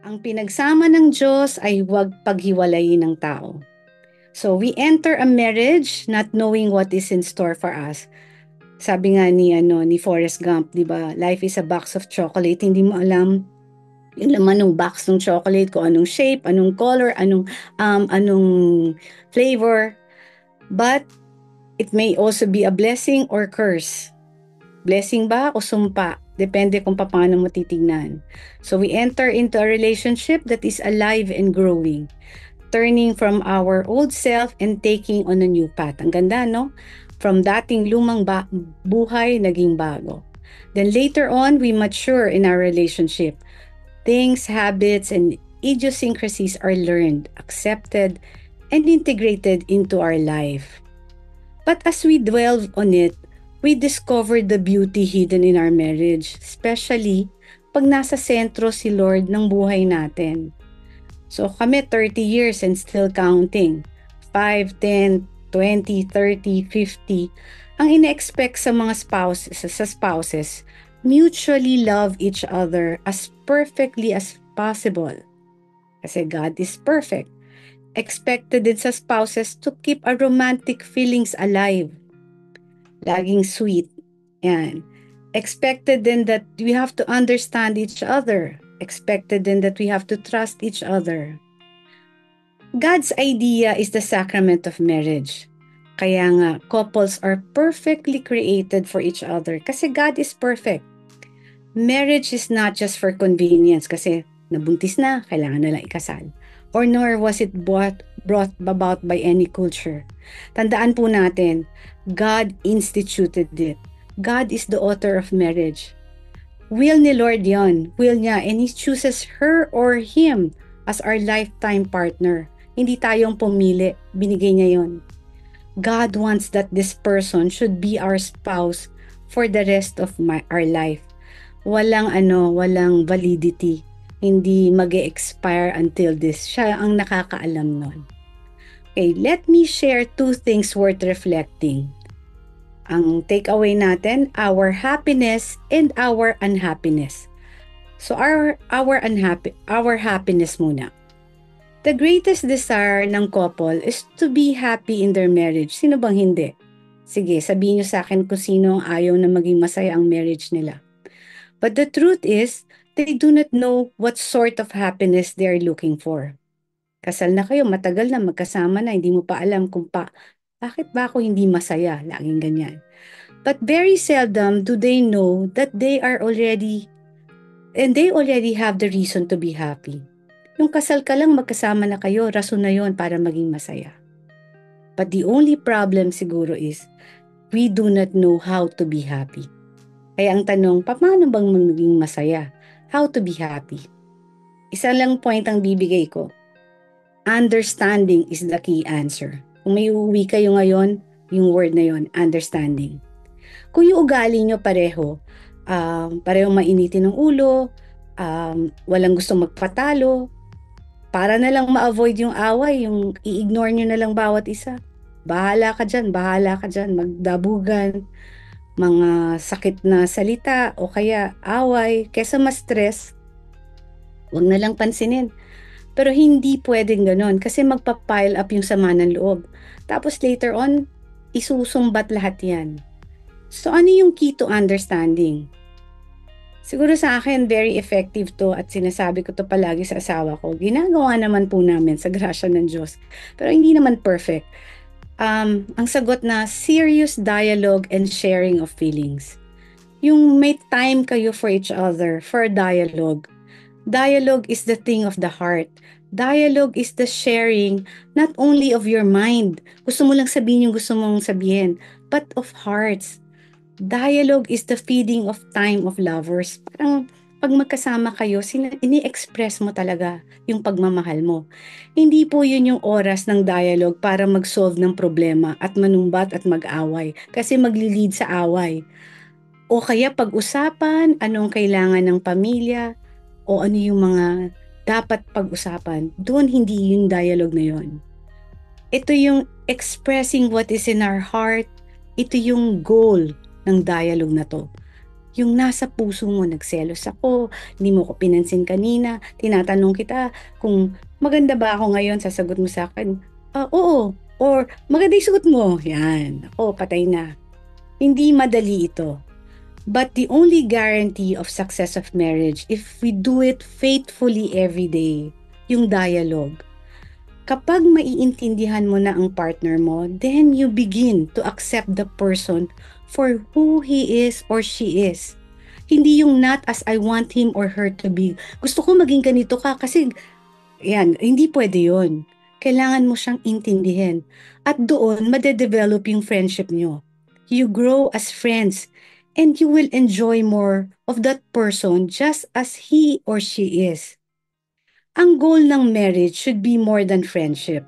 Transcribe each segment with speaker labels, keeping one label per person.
Speaker 1: Ang pinagsama ng Diyos ay huwag paghiwalayin ng tao. So we enter a marriage not knowing what is in store for us. Sabi nga ni Forrest Gump, 'di ba? Life is a box of chocolate. Hindi mo alam yung laman ng box ng chocolate, kung anong shape, anong color, anong flavor. But it may also be a blessing or curse. Blessing ba o sumpa? Depende kung paano mo titignan. So we enter into a relationship that is alive and growing, turning from our old self and taking on a new path. Ang ganda, no? From dating buhay, naging bago. Then later on, we mature in our relationship. Things, habits, and idiosyncrasies are learned, accepted, and integrated into our life. But as we dwell on it, we discover the beauty hidden in our marriage, especially pag nasa sentro si Lord ng buhay natin. So kami 30 years and still counting. 5, 10, 20, 30, 50. Ang ina-expect sa spouses, mutually love each other as perfectly as possible. Kasi God is perfect. Expected din sa spouses to keep our romantic feelings alive. Laging sweet. Yan. Expected din that we have to understand each other. Expected din that we have to trust each other. God's idea is the sacrament of marriage. Kaya nga, couples are perfectly created for each other kasi God is perfect. Marriage is not just for convenience kasi nabuntis na, kailangan na lang ikasal. Or nor was it brought about by any culture. Tandaan po natin, God instituted it. God is the author of marriage. Will ni Lord yon. Will niya, and He chooses her or him as our lifetime partner. Hindi tayong pumili, binigay niya yon. God wants that this person should be our spouse for the rest of our life. Walang validity. Hindi mag-expire until this. Siya ang nakakaalam nun. Okay, let me share 2 things worth reflecting. Ang takeaway natin, our happiness and our unhappiness. So our happiness muna. The greatest desire ng couple is to be happy in their marriage. Sino bang hindi? Sige, sabihin niyo sa akin kung sino ang ayaw na maging masaya ang marriage nila. But the truth is, they do not know what sort of happiness they are looking for. Kasal na kayo, matagal na, magkasama na, hindi mo pa alam bakit ba ako hindi masaya? Laging ganyan. But very seldom do they know that they already have the reason to be happy. Yung kasal ka lang, magkasama na kayo, rason na yon para maging masaya. But the only problem siguro is, we do not know how to be happy. Kaya ang tanong, paano bang maging masaya? How to be happy? Isa lang point ang bibigay ko. Understanding is the key answer. Kung may uuwi kayo ngayon, yung word na yon, understanding. Kung yung ugali nyo parehong mainitin ng ulo, walang gustong magpatalo, para na lang ma-avoid yung away, yung i-ignore nyo na lang bawat isa. Bahala ka dyan, magdabugan, mga sakit na salita o kaya away, kesa ma-stress, huwag na lang pansinin. Pero hindi pwedeng ganon kasi magpa-pile up yung sama ng loob. Tapos later on, isusumbat lahat yan. So ano yung key to understanding? Siguro sa akin, very effective to at sinasabi ko to palagi sa asawa ko. Ginagawa naman po namin sa grasya ng Diyos. Pero hindi naman perfect. Ang sagot na serious dialogue and sharing of feelings. Yung may time kayo for each other, for dialogue. Dialogue is the thing of the heart. Dialogue is the sharing not only of your mind. Gusto mo lang sabihin yung gusto mong sabihin, but of hearts. Dialogue is the feeding of time of lovers. Parang pag magkasama kayo, ini-express mo talaga yung pagmamahal mo. Hindi po yun yung oras ng dialogue para mag-solve ng problema at manumbat at mag-away kasi magli-lead sa away. O kaya pag-usapan anong kailangan ng pamilya o ano yung mga dapat pag-usapan. Doon hindi yung dialogue na yun. Ito yung expressing what is in our heart. Ito yung goal ng dialogue na to. Yung nasa puso mo, nagselos ako, hindi mo ko pinansin kanina, tinatanong kita kung maganda ba ako ngayon, sasagot mo sa akin, oo, or maganda yung suot mo. Yan, ako, patay na. Hindi madali ito. But the only guarantee of success of marriage, if we do it faithfully every day, yung dialogue. Kapag maiintindihan mo na ang partner mo, then you begin to accept the person for who he is or she is. Hindi yung not as I want him or her to be. Gusto ko maging ganito ka kasi yan, hindi pwede yun. Kailangan mo siyang intindihin. At doon, madedevelop yung friendship nyo. You grow as friends and you will enjoy more of that person just as he or she is. Ang goal ng marriage should be more than friendship.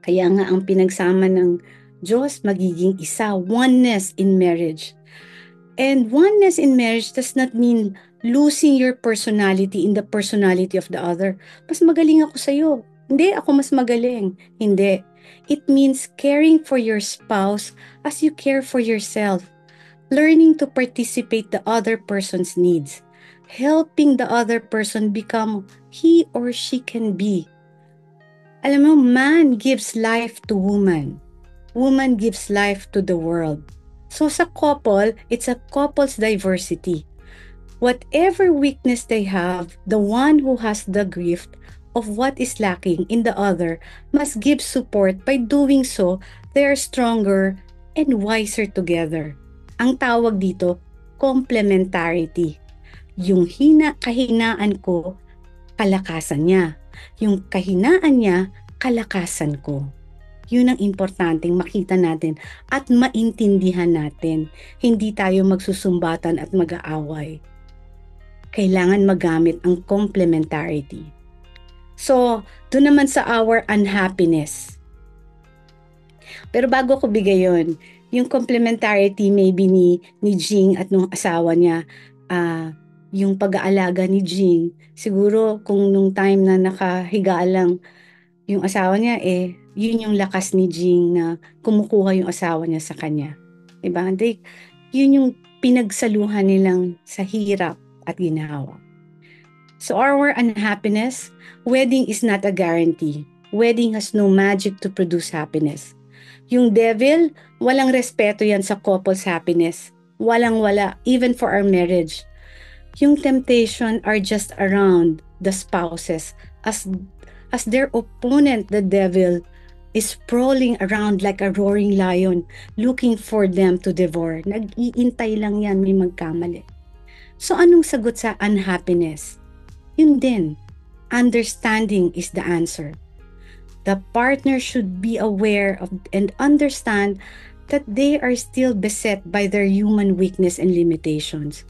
Speaker 1: Kaya nga ang pinagsama ng Diyos magiging isa, oneness in marriage. And oneness in marriage does not mean losing your personality in the personality of the other. Mas magaling ako sa'yo. Hindi, ako mas magaling. Hindi. It means caring for your spouse as you care for yourself. Learning to participate the other person's needs. Helping the other person become he or she can be. Alam mo, man gives life to woman. Woman gives life to the world. So sa couple, it's a couple's diversity. Whatever weakness they have, the one who has the gift of what is lacking in the other must give support. By doing so, they are stronger and wiser together. Ang tawag dito, complementarity. Yung kahinaan ko, kalakasan niya. Yung kahinaan niya, kalakasan ko. Yun ang importanteng makita natin at maintindihan natin. Hindi tayo magsusumbatan at mag-aaway. Kailangan magamit ang complementarity. So, doon naman sa our unhappiness. Pero bago ko bigay yun, yung complementarity maybe ni Jing at nung asawa niya, yung pag-aalaga ni Jing, siguro kung nung time na nakahiga lang yung asawa niya, yun yung lakas ni Jing na kumukuha yung asawa niya sa kanya. Diba? Yun yung pinagsaluhan nilang sa hirap at ginawa. So our unhappiness, wedding is not a guarantee. Wedding has no magic to produce happiness. Yung devil, walang respeto yan sa couple's happiness. Walang-wala, even for our marriage. Yung temptation are just around the spouses as their opponent, the devil, is prowling around like a roaring lion, looking for them to devour. Nag-iintay lang yan, may magkamali. So anong sagot sa unhappiness? Yun din, understanding is the answer. The partner should be aware of and understand that they are still beset by their human weakness and limitations.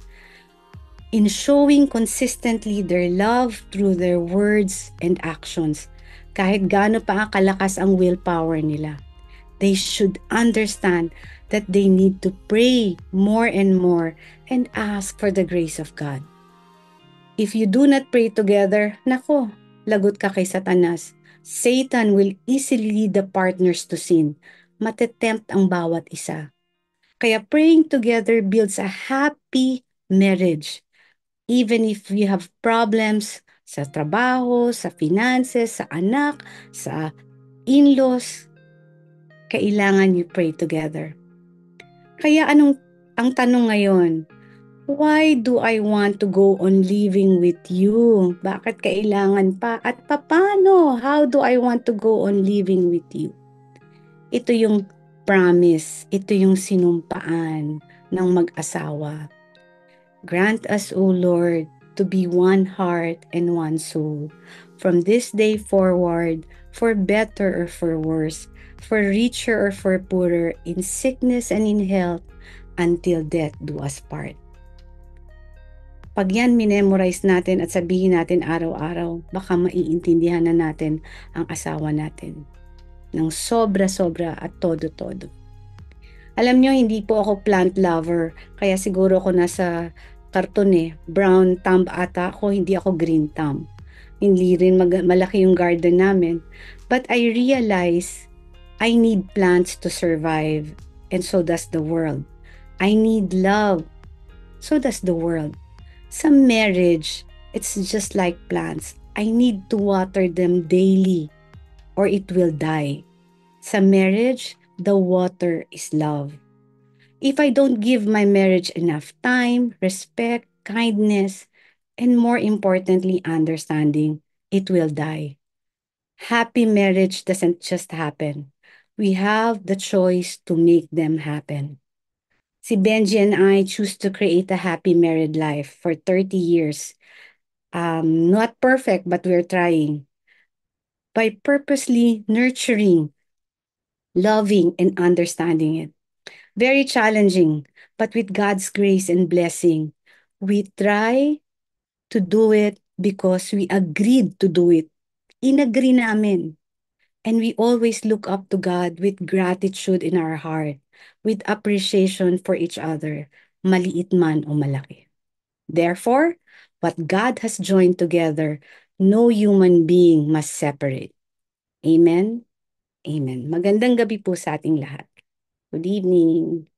Speaker 1: In showing consistently their love through their words and actions, kahit gaano pa kalakas ang willpower nila, they should understand that they need to pray more and more and ask for the grace of God. If you do not pray together, nako, lagot ka kay Satanas. Satan will easily lead the partners to sin. Matetempt ang bawat isa. Kaya praying together builds a happy marriage. Even if you have problems sa trabaho, sa finances, sa anak, sa in-laws, kailangan you pray together. Kaya ang tanong ngayon, why do I want to go on living with you? Bakit kailangan pa? At paano? How do I want to go on living with you? Ito yung promise. Ito yung sinumpaan ng mag-asawa. Grant us, O Lord, to be one heart and one soul. From this day forward, for better or for worse, for richer or for poorer, in sickness and in health, until death do us part. Pag yan minemorize natin at sabihin natin araw-araw, baka maiintindihan na natin ang asawa natin ng sobra-sobra at todo-todo. Alam nyo, hindi po ako plant lover, kaya siguro ako nasa karton brown thumb ata ako, hindi ako green thumb. Hindi rin malaki yung garden namin. But I realize I need plants to survive, and so does the world. I need love So does the world. Some marriage, it's just like plants. I need to water them daily or it will die. Sa marriage, the water is love. If I don't give my marriage enough time, respect, kindness, and more importantly, understanding, it will die. Happy marriage doesn't just happen. We have the choice to make them happen. Si Benji and I choose to create a happy married life for 30 years. Not perfect, but we're trying. By purposely nurturing, loving, and understanding it. Very challenging, but with God's grace and blessing, we try to do it because we agreed to do it. Inagree namin. And we always look up to God with gratitude in our heart, with appreciation for each other, maliit man o malaki. Therefore, what God has joined together, no human being must separate. Amen? Amen. Magandang gabi po sa ating lahat. Good evening.